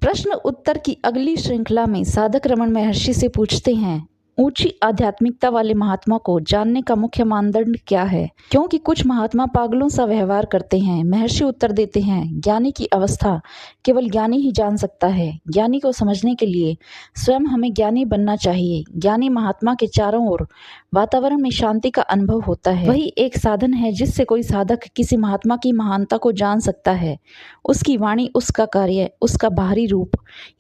प्रश्न उत्तर की अगली श्रृंखला में साधक रमन महर्षि से पूछते हैं, ऊंची आध्यात्मिकता वाले महात्मा को जानने का मुख्य मानदंड क्या है? क्योंकि कुछ महात्मा पागलों सा व्यवहार करते हैं। महर्षि उत्तर देते हैं, ज्ञानी की अवस्था केवल ज्ञानी ही जान सकता है। ज्ञानी को समझने के लिए स्वयं हमें ज्ञानी बनना चाहिए। ज्ञानी महात्मा के चारों ओर वातावरण में शांति का अनुभव होता है। वही एक साधन है जिससे कोई साधक किसी महात्मा की महानता को जान सकता है। उसकी वाणी, उसका कार्य, उसका बाहरी रूप,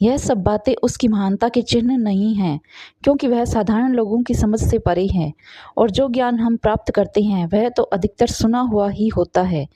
यह सब बातें उसकी महानता के चिन्ह नहीं हैं, क्योंकि वह साधारण लोगों की समझ से परे है। और जो ज्ञान हम प्राप्त करते हैं वह तो अधिकतर सुना हुआ ही होता है,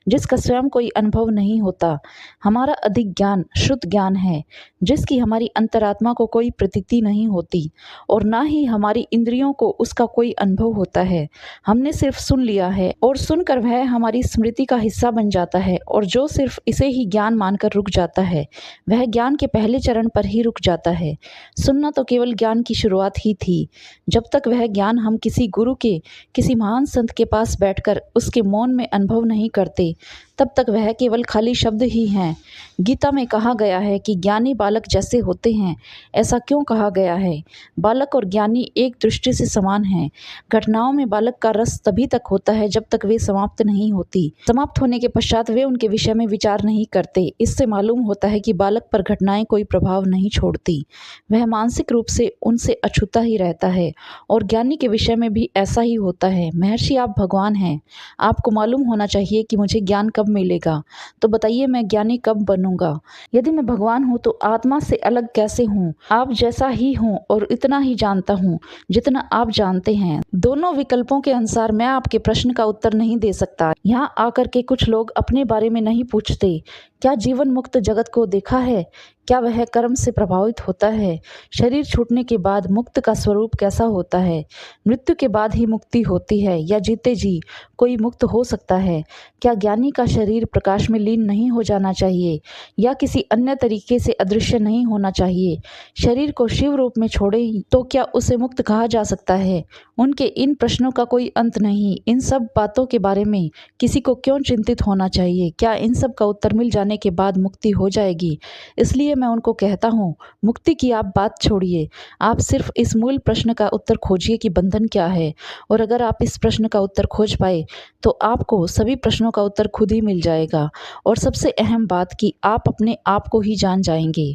जिसका स्वयं कोई अनुभव नहीं होता। हमारा अधिक ज्ञान शुद्ध ज्ञान है, जिसकी हमारी अंतरात्मा को कोई प्रतीति नहीं होती और ना ही हमारी इंद्रियों को उसका कोई अनुभव होता है। हमने सिर्फ सुन लिया है और सुनकर वह हमारी स्मृति का हिस्सा बन जाता है। और जो सिर्फ इसे ही ज्ञान मानकर रुक जाता है वह ज्ञान के पहले चरण पर ही रुक जाता है। सुनना तो केवल ज्ञान की शुरुआत ही थी। जब तक वह ज्ञान हम किसी गुरु के, किसी महान संत के पास बैठकर उसके मौन में अनुभव नहीं करते, तब तक वह केवल खाली शब्द ही हैं। गीता में कहा गया है कि ज्ञानी बालक जैसे होते हैं। ऐसा क्यों कहा गया है? बालक और ज्ञानी एक दृष्टि से समान हैं। घटनाओं में बालक का रस तभी तक होता है जब तक वे समाप्त नहीं होती। समाप्त होने के पश्चात वे उनके विषय में विचार नहीं करते। इससे मालूम होता है कि बालक पर घटनाएं कोई प्रभाव नहीं छोड़ती। वह मानसिक रूप से उनसे अछूता ही रहता है। और ज्ञानी के विषय में भी ऐसा ही होता है। महर्षि, आप भगवान हैं। आपको मालूम होना चाहिए कि मुझे ज्ञान कब मिलेगा। तो बताइए, मैं ज्ञानी कब बनूंगा? यदि मैं भगवान हूँ तो आत्मा से अलग कैसे हूँ? आप जैसा ही हूँ और इतना ही जानता हूँ जितना आप जानते हैं। दोनों विकल्पों के अनुसार मैं आपके प्रश्न का उत्तर नहीं दे सकता। यहाँ आकर के कुछ लोग अपने बारे में नहीं पूछते। क्या जीवन मुक्त जगत को देखा है? क्या वह कर्म से प्रभावित होता है? शरीर छूटने के बाद मुक्त का स्वरूप कैसा होता है? मृत्यु के बाद ही मुक्ति होती है या जीते जी कोई मुक्त हो सकता है? क्या ज्ञानी का शरीर प्रकाश में लीन नहीं हो जाना चाहिए या किसी अन्य तरीके से अदृश्य नहीं होना चाहिए? शरीर को शिव रूप में छोड़े तो क्या उसे मुक्त कहा जा सकता है? उनके इन प्रश्नों का कोई अंत नहीं। इन सब बातों के बारे में किसी को क्यों चिंतित होना चाहिए? क्या इन सब का उत्तर मिल जाने के बाद मुक्ति हो जाएगी? इसलिए मैं उनको कहता हूँ, मुक्ति की आप बात छोड़िए। आप सिर्फ इस मूल प्रश्न का उत्तर खोजिए कि बंधन क्या है। और अगर आप इस प्रश्न का उत्तर खोज पाए तो आपको सभी प्रश्नों का उत्तर खुद ही मिल जाएगा। और सबसे अहम बात कि आप अपने आप को ही जान जाएंगे।